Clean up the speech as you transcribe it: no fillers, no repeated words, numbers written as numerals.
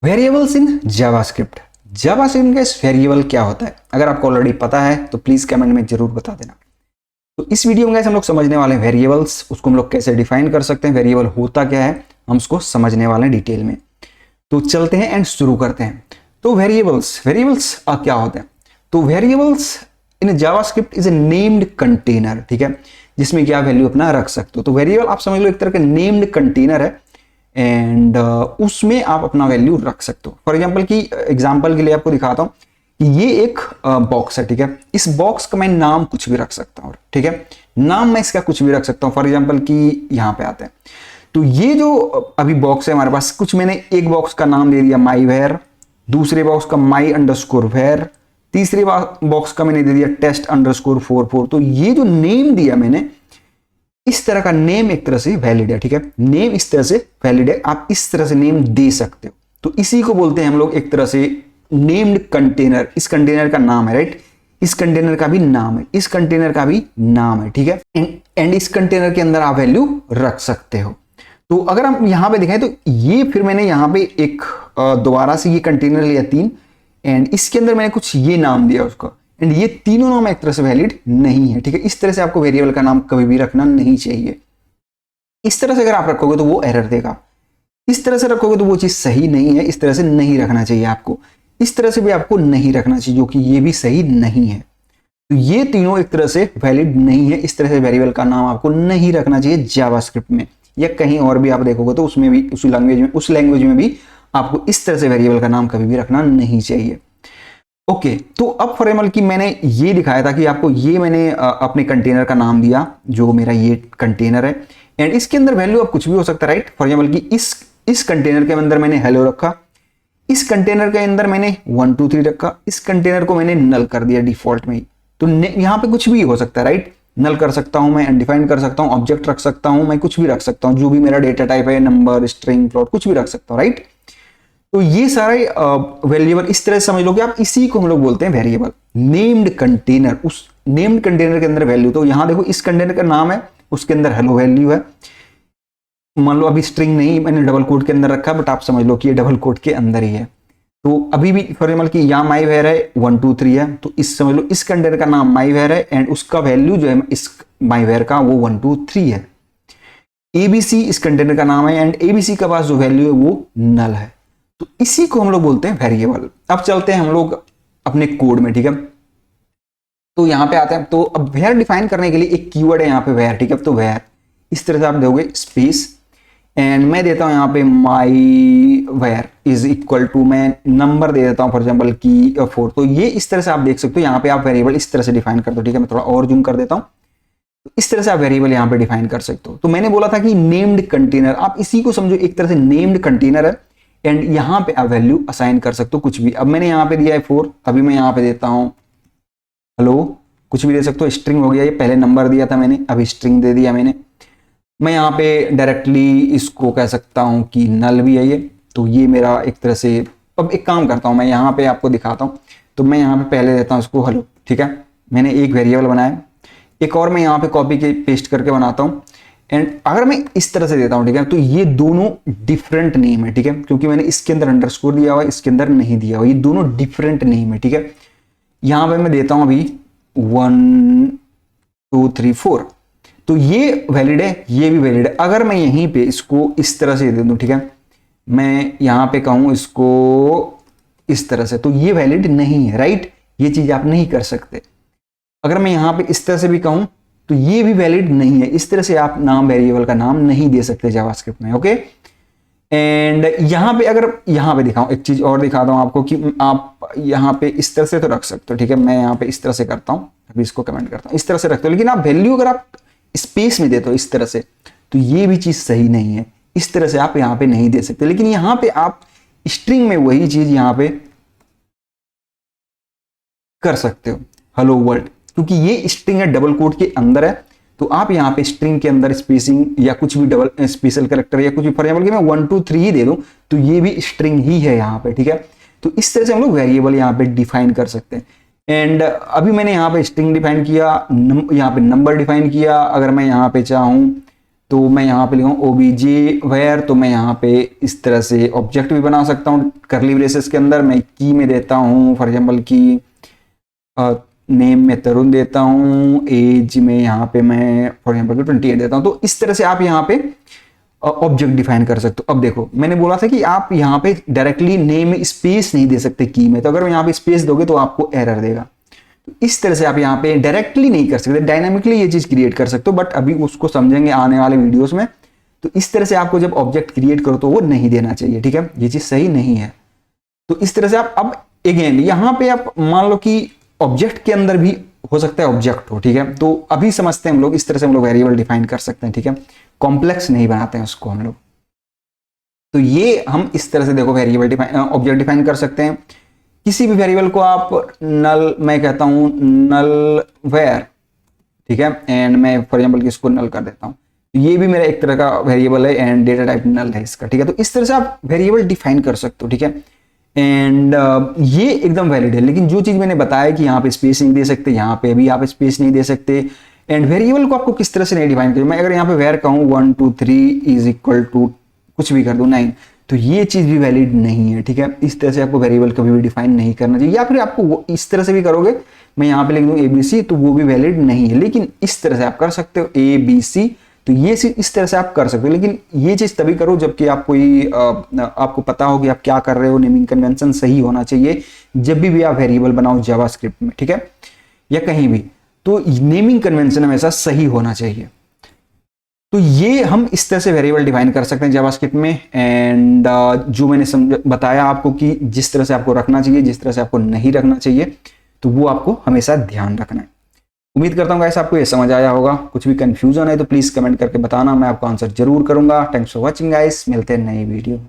Variables in JavaScript. JavaScript का variable क्या होता है, अगर आपको ऑलरेडी पता है तो प्लीज कमेंट में जरूर बता देना। तो इस वीडियो में हम लोग समझने वाले हैं वेरिएबल्स, उसको हम लोग कैसे डिफाइन कर सकते हैं, वेरिएबल होता क्या है, हम उसको समझने वाले हैं डिटेल में। तो चलते हैं एंड शुरू करते हैं। तो वेरिएबल्स क्या होते हैं? तो variables in JavaScript is a named container, ठीक है, जिसमें क्या वैल्यू अपना रख सकते हो। तो वेरिएबल आप समझ लो एक तरह का नेम्ड कंटेनर है एंड उसमें आप अपना वैल्यू रख सकते हो। फॉर एग्जांपल के लिए आपको दिखाता हूं कि ये एक बॉक्स है, ठीक है। इस बॉक्स का मैं नाम कुछ भी रख सकता हूं, ठीक है, नाम मैं इसका कुछ भी रख सकता हूं। फॉर एग्जांपल कि यहां पे आते हैं तो ये जो अभी बॉक्स है हमारे पास, कुछ मैंने एक बॉक्स का नाम दे दिया माई वेयर, दूसरे बॉक्स का माई अंडरस्कोर वेयर, तीसरे बॉक्स का मैंने दे दिया टेस्ट अंडरस्कोर 44। तो ये जो नेम दिया मैंने, इस तरह का नेम एक तरह से वैलिड है, ठीक है, नेम इस तरह से वैलिड है, आप इस तरह से नेम दे सकते हो। तो इसी को बोलते हैं हम लोग एक तरह से नेम्ड कंटेनर। इस कंटेनर का नाम है, राइट, इस कंटेनर का भी नाम है, इस कंटेनर का भी नाम है, ठीक है, एंड इस कंटेनर के अंदर आप वैल्यू रख सकते हो। तो अगर हम यहां पे दिखाएं तो ये फिर मैंने यहां पे एक दोबारा से ये कंटेनर लिया 3 एंड इसके अंदर मैंने कुछ ये नाम दिया उसको, एंड ये तीनों नाम एक तरह से वैलिड नहीं है, ठीक है। इस तरह से आपको वेरिएबल का नाम कभी भी रखना नहीं चाहिए। इस तरह से अगर आप रखोगे तो वो एरर देगा, इस तरह से रखोगे तो वो चीज सही नहीं है, इस तरह से नहीं रखना चाहिए आपको, इस तरह से भी आपको नहीं रखना चाहिए, जो कि ये भी सही नहीं है। तो ये तीनों एक तरह से वैलिड नहीं है, इस तरह से वेरिएबल का नाम आपको नहीं रखना चाहिए जावास्क्रिप्ट में, या कहीं और भी आप देखोगे तो उसमें भी उस लैंग्वेज में भी आपको इस तरह से वेरिएबल का नाम कभी भी रखना नहीं चाहिए। ओके, तो अब फॉर एग्जांपल कि मैंने ये दिखाया था कि आपको ये मैंने अपने कंटेनर का नाम दिया, जो मेरा ये कंटेनर है, एंड इसके अंदर वैल्यू अब कुछ भी हो सकता है, राइट। फॉर एग्जांपल कि इस कंटेनर के अंदर मैंने हेलो रखा, इस कंटेनर के अंदर मैंने 1 2 3 रखा, इस कंटेनर को मैंने नल कर दिया डिफॉल्ट में ही। तो यहां पे कुछ भी हो सकता है, राइट, नल कर सकता हूं मैं, अनडिफाइंड कर सकता हूं, ऑब्जेक्ट रख सकता हूं, मैं कुछ भी रख सकता हूं, जो भी मेरा डेटा टाइप है, नंबर, स्ट्रिंग, फ्लोट, कुछ भी रख सकता हूं, राइट। तो ये सारे वेरिएबल इस तरह से समझ लो कि आप इसी को हम लोग बोलते हैं वेरिएबल, नेम्ड कंटेनर। उस नेम्ड कंटेनर के अंदर वैल्यू, तो यहां देखो इस कंटेनर का नाम है, उसके अंदर हेलो वैल्यू है। मान लो अभी स्ट्रिंग नहीं, मैंने डबल कोट के अंदर रखा, बट आप समझ लो कि ये डबल कोट के अंदर ही है। तो अभी भी फॉर एग्जांपल कि यहाँ माई वेयर है 1 2 3 है, तो इस समझ लो इस कंटेनर का नाम माई वेयर है एंड उसका वैल्यू जो है इस माई वेयर का वो 1 2 3 है। एबीसी इस कंटेनर का नाम है एंड एबीसी का पास जो वैल्यू है वो नल है। तो इसी को हम लोग बोलते हैं वेरिएबल। अब चलते हैं हम लोग अपने कोड में, ठीक है। तो यहां पे आते हैं, तो अब वेयर डिफाइन करने के लिए एक कीवर्ड है यहाँ पे वेयर, ठीक है। तो वेयर इस तरह से आप दोगे स्पेस एंड मैं देता हूं यहाँ पे माई वेयर इज इक्वल टू, मैं नंबर दे देता हूं फॉर एग्जाम्पल की 4। तो ये इस तरह से आप देख सकते हो, यहाँ पे आप वेरिएबल इस तरह से डिफाइन कर दो, ठीक है। मैं थोड़ा और जूम कर देता हूं, तो इस तरह से आप वेरिएबल यहाँ पे डिफाइन कर सकते हो। तो मैंने बोला था कि नेम्ड कंटेनर, आप इसी को समझो एक तरह से नेम्ड कंटेनर है एंड यहां पे आप वैल्यू असाइन कर सकते हो कुछ भी। अब मैंने यहाँ पे दिया है 4, अभी मैं यहाँ पे देता हूं हेलो, कुछ भी दे सकते हो, स्ट्रिंग हो गया, ये पहले नंबर दिया था मैंने, अभी स्ट्रिंग दे दिया मैंने। मैं यहाँ पे डायरेक्टली इसको कह सकता हूं कि नल भी है ये, तो ये मेरा एक तरह से, अब एक काम करता हूं मैं यहाँ पे आपको दिखाता हूं। तो मैं यहाँ पे पहले देता हूं इसको हेलो, ठीक है, मैंने एक वेरिएबल बनाया, एक और मैं यहाँ पे कॉपी के पेस्ट करके बनाता हूँ एंड अगर मैं इस तरह से देता हूं, ठीक है, तो ये दोनों डिफरेंट नेम है, ठीक है, क्योंकि मैंने इसके अंदर अंडरस्कोर दिया हुआ है, इसके अंदर नहीं दिया हुआ, ये दोनों डिफरेंट नेम है, ठीक है। यहां पे मैं देता हूं अभी 1 2 3 4, तो ये वैलिड है, ये भी वैलिड है। अगर मैं यहीं पे इसको इस तरह से दे दूं, ठीक है, मैं यहां पे कहूं इसको इस तरह से, तो ये वैलिड नहीं है, राइट, ये चीज आप नहीं कर सकते। अगर मैं यहां पे इस तरह से भी कहूं तो ये भी वैलिड नहीं है, इस तरह से आप नाम वेरिएबल का नाम नहीं दे सकते जावास्क्रिप्ट में, ओके। एंड यहां पे अगर यहां पे दिखाऊं, एक चीज और दिखाता हूं आपको कि आप यहां पे इस तरह से तो रख सकते हो, ठीक है। मैं यहां पे इस तरह से करता हूं, अभी इसको कमेंट करता हूं, इस तरह से रखते हो, लेकिन आप वैल्यू अगर आप स्पेस में देते हो इस तरह से, तो ये भी चीज सही नहीं है, इस तरह से आप यहां पे नहीं दे सकते। लेकिन यहां पे आप स्ट्रिंग में वही चीज यहां पे कर सकते हो, हेलो वर्ल्ड, क्योंकि ये स्ट्रिंग है, डबल कोट के अंदर है, तो आप यहाँ पे स्ट्रिंग के अंदर स्पेसिंग या कुछ भी डबल स्पेशल कैरेक्टर या कुछ भी, फॉर एग्जांपल कि मैं 1 2 3 ही दे दूं तो ये भी स्ट्रिंग ही है यहाँ पे, ठीक है। तो इस तरह से हम लोग वेरिएबल यहाँ पे डिफाइन कर सकते हैं। एंड अभी मैंने यहाँ पे स्ट्रिंग डिफाइन किया, यहाँ पे नंबर डिफाइन किया, अगर मैं यहाँ पे चाहूँ तो मैं यहाँ पे लिखूँ ओबीजे वेयर, तो मैं यहाँ पे इस तरह से ऑब्जेक्ट भी बना सकता हूँ करली ब्रेसेस के अंदर। मैं की में देता हूँ फॉर एग्जाम्पल की नेम में तरुण देता हूँ, एज में यहाँ पे मैं फॉर एग्जाम्पल 28 देता हूँ। तो इस तरह से आप यहाँ पे ऑब्जेक्ट डिफाइन कर सकते हो। अब देखो मैंने बोला था कि आप यहाँ पे डायरेक्टली नेम में स्पेस नहीं दे सकते की में, तो अगर यहाँ पे स्पेस दोगे तो आपको एरर देगा। तो इस तरह से आप यहाँ पे डायरेक्टली नहीं कर सकते, डायनामिकली ये चीज क्रिएट कर सकते हो, बट अभी उसको समझेंगे आने वाले वीडियोस में। तो इस तरह से आपको जब ऑब्जेक्ट क्रिएट करो तो वो नहीं देना चाहिए, ठीक है, ये चीज सही नहीं है। तो इस तरह से आप अब अगेन यहाँ पे आप मान लो कि ऑब्जेक्ट के अंदर भी हो सकता है ऑब्जेक्ट हो, ठीक है। तो अभी समझते हैं हम लोग, इस तरह से हम लोग वेरिएबल डिफाइन कर सकते हैं, ठीक है, कॉम्प्लेक्स नहीं बनाते हैं उसको हम लोग। तो ये हम इस तरह से देखो वेरिएबल डिफाइन ऑब्जेक्ट डिफाइन कर सकते हैं। किसी भी वेरिएबल को आप नल, मैं कहता हूं नल वेयर, ठीक है, एंड मैं फॉर एग्जांपल इसको नल कर देता हूं, ये भी मेरा एक तरह का वेरिएबल है एंड डेटा टाइप नल है इसका, ठीक है। तो इस तरह से आप वेरिएबल डिफाइन कर सकते हो, ठीक है, एंड ये एकदम वैलिड है। लेकिन जो चीज मैंने बताया कि यहाँ पे स्पेस नहीं दे सकते, यहाँ पे भी आप स्पेस नहीं दे सकते, एंड वेरिएबल को आपको किस तरह से नहीं डिफाइन करें। मैं अगर यहाँ पे वेयर कहूँ 1 2 3 इज इक्वल टू कुछ भी कर दूं 9, तो ये चीज भी वैलिड नहीं है, ठीक है। इस तरह से आपको वेरिएबल कभी भी डिफाइन नहीं करना चाहिए, या फिर आपको इस तरह से भी करोगे, मैं यहाँ पे लिख दूं ABC, तो वो भी वैलिड नहीं है। लेकिन इस तरह से आप कर सकते हो ABC, तो ये चीज इस तरह से आप कर सकते हो। लेकिन ये चीज तभी करो जबकि आप कोई आपको पता हो कि आप क्या कर रहे हो, नेमिंग कन्वेंशन सही होना चाहिए जब भी आप वेरिएबल बनाओ जावास्क्रिप्ट में, ठीक है, या कहीं भी। तो नेमिंग कन्वेंशन हमेशा सही होना चाहिए। तो ये हम इस तरह से वेरिएबल डिफाइन कर सकते हैं जावास्क्रिप्ट में। एंड जो मैंने बताया आपको कि जिस तरह से आपको रखना चाहिए, जिस तरह से आपको नहीं रखना चाहिए, तो वो आपको हमेशा ध्यान रखना है। उम्मीद करता हूँ गाइस आपको ये समझ आया होगा। कुछ भी कंफ्यूजन है तो प्लीज कमेंट करके बताना, मैं आपको आंसर जरूर करूंगा। थैंक्स फॉर वॉचिंग गाइस, मिलते हैं नई वीडियो।